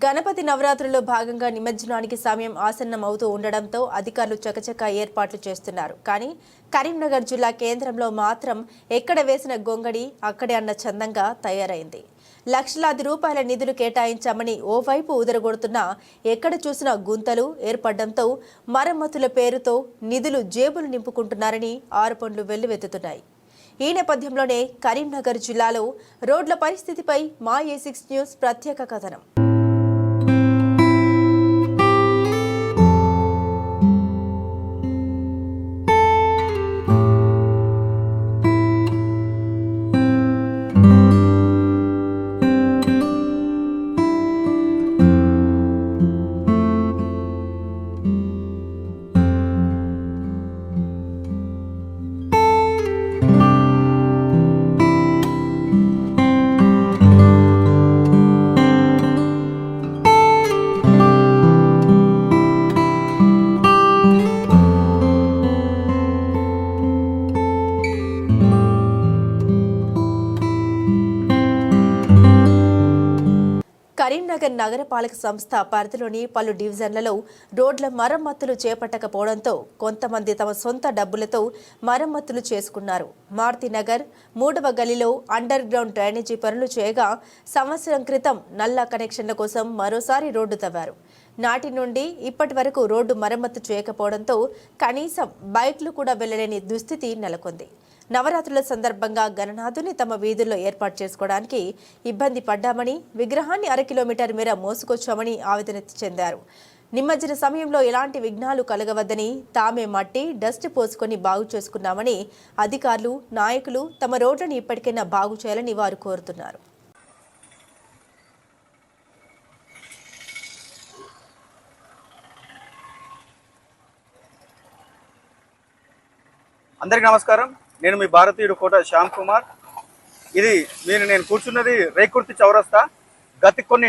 గణపతి నవరాత్రుల్లో భాగంగా నిమజ్జనానికి సమయం ఆసన్నం అవుతూ ఉండడంతో అధికారులు చకచక ఏర్పాట్లు చేస్తున్నారు. కానీ కరీంనగర్ జిల్లా కేంద్రంలో మాత్రం ఎక్కడ వేసిన గొంగడి అక్కడే అన్న చందంగా తయారైంది. లక్షలాది రూపాయల నిధులు కేటాయించామని ఓవైపు ఉదరగొడుతున్నా ఎక్కడ చూసినా గుంతలు ఏర్పడడంతో మరమ్మతుల పేరుతో నిధులు జేబులు నింపుకుంటున్నారని ఆరోపణలు వెల్లువెత్తుతున్నాయి. ఈ నేపథ్యంలోనే కరీంనగర్ జిల్లాలో రోడ్ల పరిస్థితిపై మా A6 న్యూస్ ప్రత్యేక కథనం. కరీంనగర్ నగరపాలక సంస్థ పరిధిలోని పలు డివిజన్లలో రోడ్ల మరమ్మతులు చేపట్టకపోవడంతో కొంతమంది తమ సొంత డబ్బులతో మరమ్మతులు చేసుకున్నారు. మారుతినగర్ 3వ గల్లీలో అండర్ గ్రౌండ్ డ్రైనేజీ పనులు చేయగా సంవత్సరం క్రితం నల్లా కనెక్షన్ల కోసం మరోసారి రోడ్డు తవ్వారు. నాటి నుండి ఇప్పటి వరకు రోడ్డు మరమ్మతు చేయకపోవడంతో కనీసం బైక్లు కూడా వెళ్లలేని దుస్థితి నెలకొంది. నవరాత్రుల సందర్భంగా గణనాథుని తమ వీధుల్లో ఏర్పాటు చేసుకోవడానికి ఇబ్బంది పడ్డామని, విగ్రహాన్ని 1/2 కిలోమీటర్ మేర మోసుకొచ్చామని ఆవేదన చెందారు. నిమజ్జన సమయంలో ఎలాంటి విఘ్నాలు కలగవద్దని తామే మట్టి, డస్ట్ పోసుకొని బాగు చేసుకున్నామని అధికారులు, నాయకులు తమ రోడ్లను ఇప్పటికైనా బాగు చేయాలని వారు కోరుతున్నారు. అందరికీ నమస్కారం. నేను మీ భారతీయుడు కోట శ్యామ్ కుమార్. ఇది నేను కూర్చున్నది రేకుర్తి చౌరస్తా. గత కొన్ని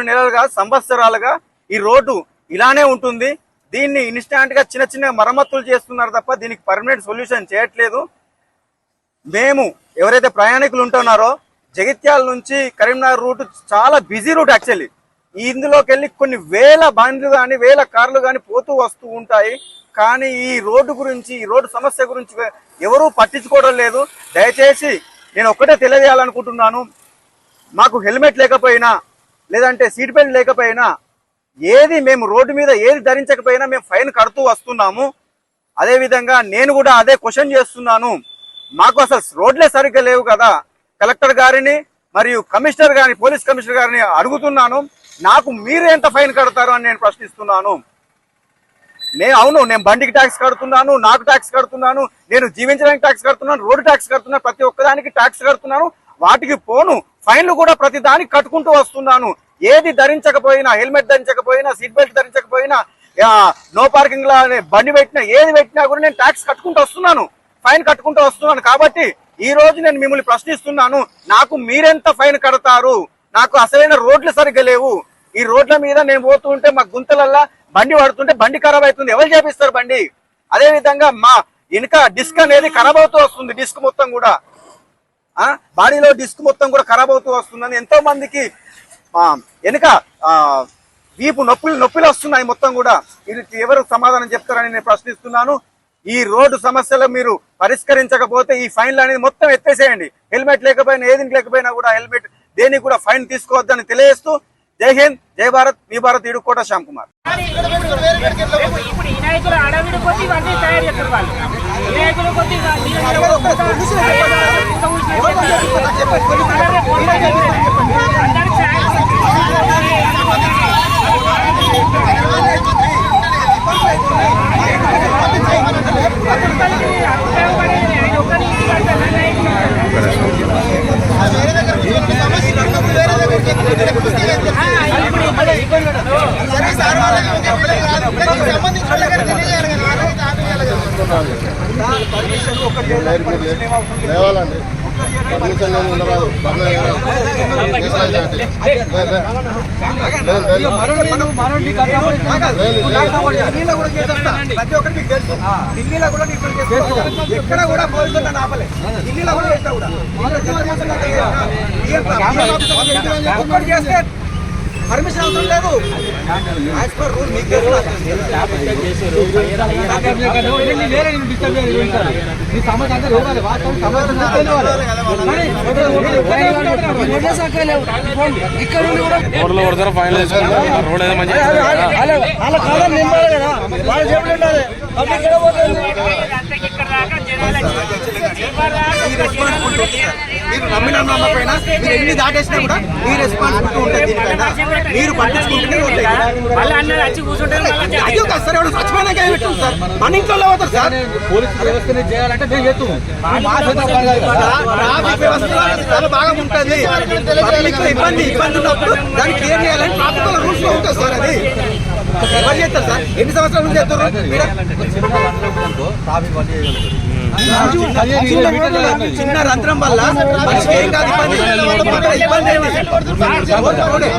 నెలలుగా సంవత్సరాలుగా ఈ రోడ్డు ఇలానే ఉంటుంది. దీన్ని ఇన్స్టాంట్ గా చిన్న చిన్న మరమ్మతులు చేస్తున్నారు తప్ప దీనికి పర్మనెంట్ సొల్యూషన్ చేయట్లేదు. మేము ఎవరైతే ప్రయాణికులు ఉంటున్నారో జగిత్యాల నుంచి కరీంనగర్ రూట్ చాలా బిజీ రూట్ యాక్చువల్లీ. ఇందులోకి వెళ్ళి కొన్ని వేల బండ్లు కానీ వేల కార్లు కానీ పోతూ వస్తూ ఉంటాయి. కానీ ఈ రోడ్డు గురించి, ఈ రోడ్డు సమస్య గురించి ఎవరూ పట్టించుకోవడం లేదు. దయచేసి నేను ఒక్కటే తెలియజేయాలనుకుంటున్నాను, మాకు హెల్మెట్ లేకపోయినా లేదంటే సీట్ బెల్ట్ లేకపోయినా మేము రోడ్డు మీద ఏది ధరించకపోయినా మేము ఫైన్ కడుతూ వస్తున్నాము. అదేవిధంగా నేను కూడా అదే క్వశ్చన్ చేస్తున్నాను, మాకు అసలు రోడ్లే సరిగ్గా లేవు కదా, కలెక్టర్ గారిని మరియు కమిషనర్ గారిని, పోలీస్ కమిషనర్ గారిని అడుగుతున్నాను. నాకు మీరు ఎంత ఫైన్ కడతారు అని నేను ప్రశ్నిస్తున్నాను. నేను బండికి ట్యాక్స్ కడుతున్నాను, నాకు ట్యాక్స్ కడుతున్నాను, నేను జీవించడానికి ట్యాక్స్ కడుతున్నాను, రోడ్డు ట్యాక్స్ కడుతున్నాను, ప్రతి ఒక్కదానికి ట్యాక్స్ కడుతున్నాను. వాటికి పోను ఫైన్లు కూడా ప్రతి దానికి కట్టుకుంటూ వస్తున్నాను. ఏది ధరించకపోయినా, హెల్మెట్ ధరించకపోయినా, సీట్ బెల్ట్ ధరించకపోయినా, నో పార్కింగ్ లా బండి పెట్టినా, ఏది పెట్టినా కూడా నేను ట్యాక్స్ కట్టుకుంటూ వస్తున్నాను, ఫైన్ కట్టుకుంటూ వస్తున్నాను. కాబట్టి ఈ రోజు నేను మిమ్మల్ని ప్రశ్నిస్తున్నాను, నాకు మీరెంత ఫైన్ కడతారు? నాకు అసలైన రోడ్లు సరిగ్గా లేవు. ఈ రోడ్ల మీద నేను పోతూ ఉంటే మా గుంతలల్లా బండి పడుతుంటే బండి ఖరాబ్ అవుతుంది. ఎవరు చేపిస్తారు బండి? అదే విధంగా మా వెనుక డిస్క్ అనేది ఖరాబ్ అవుతూ వస్తుంది. డిస్క్ మొత్తం కూడా బాడీలో డిస్క్ మొత్తం కూడా ఖరాబ్ అవుతూ వస్తుందని ఎంతో మందికి వెనుక వీపు నొప్పిలు వస్తున్నాయి మొత్తం కూడా. ఇది ఎవరు సమాధానం చెప్తారని నేను ప్రశ్నిస్తున్నాను. ఈ రోడ్డు సమస్యలు మీరు పరిష్కరించకపోతే ఈ ఫైన్లు అనేది మొత్తం ఎత్తేసేయండి. హెల్మెట్ లేకపోయినా, ఏది లేకపోయినా కూడా హెల్మెట్ దేనికి కూడా ఫైన్ తీసుకోవద్దని తెలియజేస్తూ జై హింద్, జై భారత్, మీ భారతీయుడు కోట శ్యామ్ కుమార్. లేవాలండి, పర్మిషన్ ఉండరాదు. ఎక్కడ కూడా పోలీసులు ఆపలే, ఢిల్లీలో కూడా చేస్తా కూడా పర్మిషన్ అవసరం లేదు. యాజ్ పర్ రూల్ మీకు తెలుసు. రోడ్లో కొడతారు, ఫైన్ వేసుకుంటారు. రోడ్ ఏదో మంచి మీరు నమ్మిన నమ్మకపోయినా మీరు ఎన్ని దాటేసినా కూడా మీ రెస్పాన్సిబిలిటీ ఉంటుంది. దీనిపైన మీరు పట్టించుకుంటూనే అయ్యో కాదు సార్, ఎవరు స్వచ్ఛమైన పెట్టండి సార్, మన ఇంట్లో అవుతారు సార్. పోలీసు వ్యవస్థని చేయాలంటే మేము చేస్తాము. ట్రాఫిక్ వ్యవస్థ చాలా బాగా ఉంటుంది. పబ్లిక్ ఇబ్బంది ఉన్నప్పుడు దాన్ని క్లియర్ చేయాలని ట్రాఫిక్ రూల్స్ లో ఉంటుంది సార్. అది ఎవరు చేస్తారు సార్? ఎన్ని సంవత్సరాల నుంచి చేస్తారు? చిన్న రంధ్రం వల్ల మనిషికి ఏం కాదు ఇబ్బంది ఏంటి?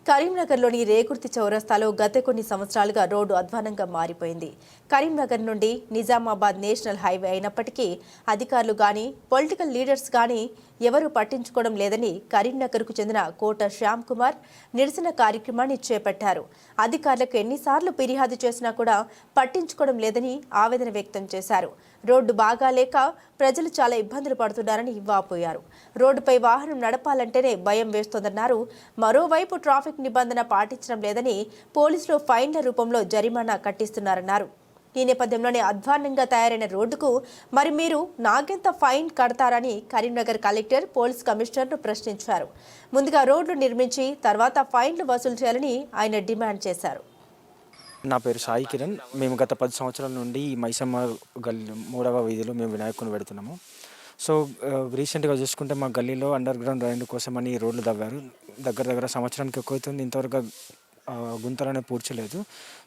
కరీంనగర్లోని రేకుర్తి చౌరస్తాలో గత కొన్ని సంవత్సరాలుగా రోడ్డు అధ్వానంగా మారిపోయింది. కరీంనగర్ నుండి నిజామాబాద్ నేషనల్ హైవే అయినప్పటికీ అధికారులు గాని పొలిటికల్ లీడర్స్ గాని ఎవరూ పట్టించుకోవడం లేదని కరీంనగర్కు చెందిన కోట శ్యామ్ కుమార్ నిరసన కార్యక్రమాన్ని చేపట్టారు. అధికారులకు ఎన్నిసార్లు ఫిర్యాదు చేసినా కూడా పట్టించుకోవడం లేదని ఆవేదన వ్యక్తం చేశారు. రోడ్డు బాగా లేక ప్రజలు చాలా ఇబ్బందులు పడుతున్నారని వాపోయారు. రోడ్డుపై వాహనం నడపాలంటేనే భయం వేస్తోందన్నారు. మరోవైపు ట్రాఫిక్ నిబంధన పాటించడం లేదని పోలీసులు ఫైన్ల రూపంలో జరిమానా కట్టిస్తున్నారన్నారు. ఈ నేపథ్యంలోనే అధ్వాన్నంగా తయారైన రోడ్డుకు మరి మీరు నాకెంత ఫైన్ కడతారని కరీంనగర్ కలెక్టర్ పోలీస్ కమిషనర్ను ప్రశ్నించారు. ముందుగా రోడ్లు నిర్మించి తర్వాత ఫైన్లు వసూలు చేయాలని ఆయన డిమాండ్ చేశారు. నా పేరు సాయి కిరణ్. మేము గత 10 సంవత్సరాల నుండి మైసమ్మ గల్లీ 3వ వీధిలో మేము వినాయకుని పెడుతున్నాము. సో రీసెంట్గా చూసుకుంటే మా గల్లీలో అండర్ గ్రౌండ్ డ్రైన్ కోసమని రోడ్లు తవ్వారు. దగ్గర సంవత్సరానికి ఎక్కువ అవుతుంది. ఇంతవరకు గుంతలనే పూడ్చలేదు.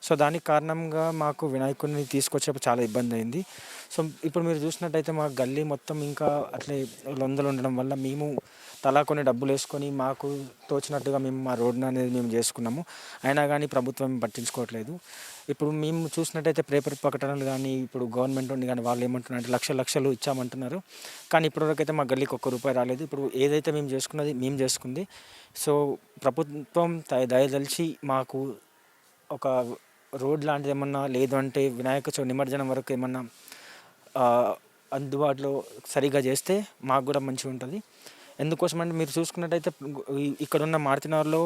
సో దానికి కారణంగా మాకు వినాయకుడిని తీసుకొచ్చేప్పుడు చాలా ఇబ్బంది అయింది. సో ఇప్పుడు మీరు చూసినట్టయితే మా గల్లీ మొత్తం ఇంకా అట్లే లొందలు ఉండడం వల్ల మేము తలా కొన్ని డబ్బులు వేసుకొని మాకు తోచినట్టుగా మేము మా రోడ్డు అనేది మేము చేసుకున్నాము. అయినా కానీ ప్రభుత్వం పట్టించుకోవట్లేదు. ఇప్పుడు మేము చూసినట్టయితే పేపర్ ప్రకటనలు కానీ ఇప్పుడు గవర్నమెంట్ ఉండి కానీ వాళ్ళు ఏమంటున్నారంటే లక్షలు ఇచ్చామంటున్నారు. కానీ ఇప్పటివరకైతే మా గల్లీకి ₹1 రాలేదు. ఇప్పుడు ఏదైతే మేము చేసుకున్నది మేము చేసుకుంది. సో ప్రభుత్వం దయదలిచి మాకు ఒక రోడ్ లాంటిది ఏమన్నా లేదు అంటే వినాయక నిమజ్జనం వరకు ఏమన్నా అందుబాటులో సరిగా చేస్తే మాకు కూడా మంచిగా ఉంటుంది. ఎందుకోసం అంటే మీరు చూసుకున్నట్టయితే ఇక్కడున్న మారుతినగర్లో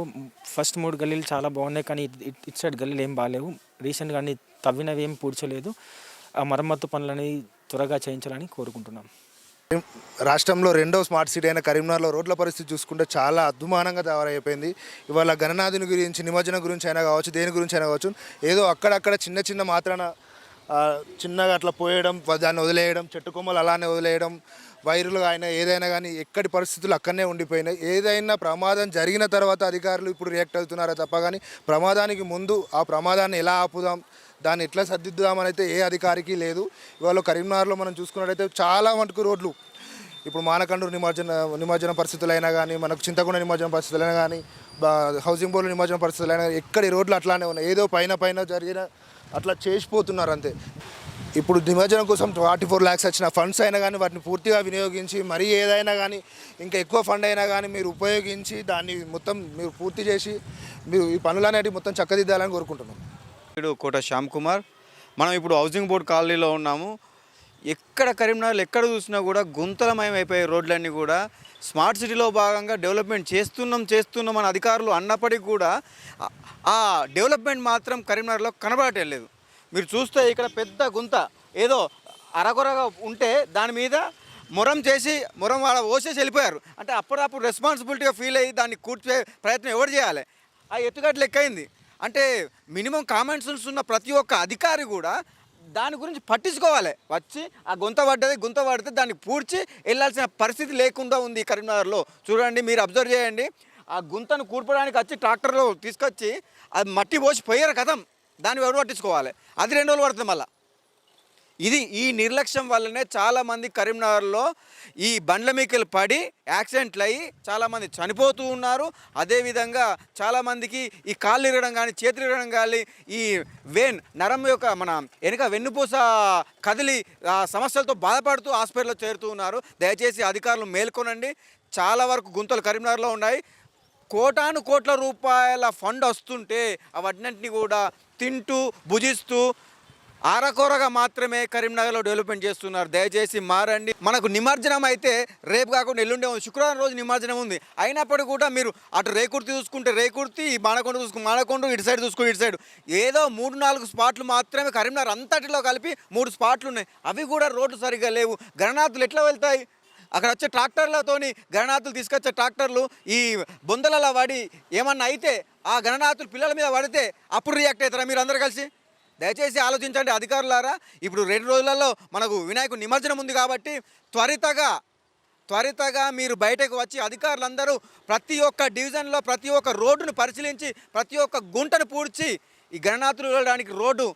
ఫస్ట్ 3 గల్లీలు చాలా బాగున్నాయి. కానీ ఇటు సైడ్ గల్లీలు ఏం బాగాలేవు. రీసెంట్గా అన్ని తవ్వినవి ఏం పూడ్చలేదు. ఆ మరమ్మత్తు పనులని త్వరగా చేయించాలని కోరుకుంటున్నాం. రాష్ట్రంలో 2వ స్మార్ట్ సిటీ అయిన కరీంనగర్లో రోడ్ల పరిస్థితి చూసుకుంటే చాలా అద్భుమానంగా తయారైపోయింది. ఇవాళ గణనాథుని గురించి నిమజ్జనం గురించి అయినా కావచ్చు, దేని గురించి అయినా కావచ్చు, ఏదో అక్కడక్కడ చిన్న మాత్రాన చిన్నగా అట్లా పోయడం, దాన్ని వదిలేయడం, చెట్టు కొమ్మలు అలానే వదిలేయడం, వైర్లు అయినా ఏదైనా కానీ ఎక్కడి పరిస్థితులు అక్కడనే ఉండిపోయినాయి. ఏదైనా ప్రమాదం జరిగిన తర్వాత అధికారులు ఇప్పుడు రియాక్ట్ అవుతున్నారో తప్ప కానీ ప్రమాదానికి ముందు ఆ ప్రమాదాన్ని ఎలా ఆపుదాం, దాన్ని ఎట్లా సర్దిద్దామని అయితే ఏ అధికారికి లేదు. ఇవాళ కరీంనగర్లో మనం చూసుకున్నట్టయితే చాలా మటుకు రోడ్లు ఇప్పుడు మానకండూరు నిమజ్జన పరిస్థితులైనా కానీ, మనకు చింతకొండ నిమజ్జన పరిస్థితులైనా కానీ, హౌసింగ్ బోర్డు నిమజ్జన పరిస్థితులైనా ఎక్కడి రోడ్లు అట్లానే ఉన్నాయి. ఏదో పైన జరిగిన అట్లా చేసిపోతున్నారు అంతే. ఇప్పుడు నిమజ్జనం కోసం 44 lakhs వచ్చిన ఫండ్స్ అయినా కానీ వాటిని పూర్తిగా వినియోగించి మరీ ఏదైనా కానీ ఇంకా ఎక్కువ ఫండ్ అయినా కానీ మీరు ఉపయోగించి దాన్ని మొత్తం మీరు పూర్తి చేసి మీరు ఈ పనులు అనేవి మొత్తం చక్కదిద్దాలని కోరుకుంటున్నాం. కోట శ్యామ్ కుమార్. మనం ఇప్పుడు హౌసింగ్ బోర్డ్ కాలనీలో ఉన్నాము. ఎక్కడ కరీంనగర్లో ఎక్కడ చూసినా కూడా గుంతలమయం అయిపోయాయి రోడ్లన్నీ కూడా. స్మార్ట్ సిటీలో భాగంగా డెవలప్మెంట్ చేస్తున్నాం అని అధికారులు అన్నప్పటికీ కూడా ఆ డెవలప్మెంట్ మాత్రం కరీంనగర్లో కనబడటలేదు. మీరు చూస్తే ఇక్కడ పెద్ద గుంత ఏదో అరకొరగా ఉంటే దాని మీద మొరం వాడ ఓసేసి వెళ్ళిపోయారు. అంటే అప్పుడప్పుడు రెస్పాన్సిబిలిటీగా ఫీల్ అయ్యి దాన్ని కూర్చే ప్రయత్నం ఎవరు చేయాలి? ఆ ఎత్తుగట్ల లెక్కైంది. అంటే మినిమం కామన్ సెన్స్ ఉన్న ప్రతి ఒక్క అధికారి కూడా దాని గురించి పట్టించుకోవాలి. వచ్చి ఆ గుంత పడితే దాన్ని పూడ్చి వెళ్ళాల్సిన పరిస్థితి లేకుండా ఉంది ఈ కరీంనగర్లో. చూడండి, మీరు అబ్జర్వ్ చేయండి. ఆ గుంతను కూర్పడానికి వచ్చి ట్రాక్టర్లో తీసుకొచ్చి అది మట్టి పోసి పోయారు కథం, దాన్ని ఎవరు పట్టించుకోవాలి? అది 2 రోజులు పడుతుంది మళ్ళీ. ఈ నిర్లక్ష్యం వల్లనే చాలామంది కరీంనగర్లో ఈ బండ్ల మీకెళ్ళి పడి యాక్సిడెంట్లు అయ్యి చాలామంది చనిపోతూ ఉన్నారు. అదేవిధంగా చాలామందికి ఈ కాళ్ళు ఇరగడం కానీ చేతులు ఇరగడం కానీ ఈ నరం యొక్క మన వెనుక వెన్నుపూస కదిలి సమస్యలతో బాధపడుతూ హాస్పిటల్లో చేరుతూ ఉన్నారు. దయచేసి అధికారులు మేల్కొనండి. చాలా వరకు గుంతలు కరీంనగర్లో ఉన్నాయి. కోటాను కోట్ల రూపాయల ఫండ్ వస్తుంటే అవన్నింటినీ కూడా తింటూ భుజిస్తూ ఆరకొరగా మాత్రమే కరీంనగర్లో డెవలప్మెంట్ చేస్తున్నారు. దయచేసి మారండి. మనకు నిమజ్జనం అయితే రేపు కాకుండా ఎల్లుండే ఉంది, శుక్రవారం రోజు నిమజ్జనం ఉంది. అయినప్పటికీ కూడా మీరు అటు రేకుర్తి చూసుకుంటే రేకుర్తి, మానకొండ చూసుకుంటే మానకొండ, ఇటు సైడ్ చూసుకుంటే ఇటు సైడ్, ఏదో 3-4 స్పాట్లు మాత్రమే కరీంనగర్ అంతటిలో కలిపి 3 స్పాట్లు ఉన్నాయి. అవి కూడా రోడ్లు సరిగ్గా లేవు. గణనాథులు ఎట్లా వెళ్తాయి? అక్కడ వచ్చే ట్రాక్టర్లతోని గణనాథులు తీసుకొచ్చే ట్రాక్టర్లు ఈ బొందలలో పడి ఏమన్నా అయితే ఆ గణనాథులు పిల్లల మీద పడితే అప్పుడు రియాక్ట్ అవుతారా మీరు అందరూ కలిసి? దయచేసి ఆలోచించండి అధికారులారా. ఇప్పుడు 2 రోజులలో మనకు వినాయకుడి నిమజ్జనం ఉంది కాబట్టి త్వరితగా మీరు బయటకు వచ్చి అధికారులందరూ ప్రతి ఒక్క డివిజన్లో ప్రతి ఒక్క రోడ్డును పరిశీలించి ప్రతి ఒక్క గుంటను పూడ్చి ఈ గణనాథులు వెళ్ళడానికి రోడ్డు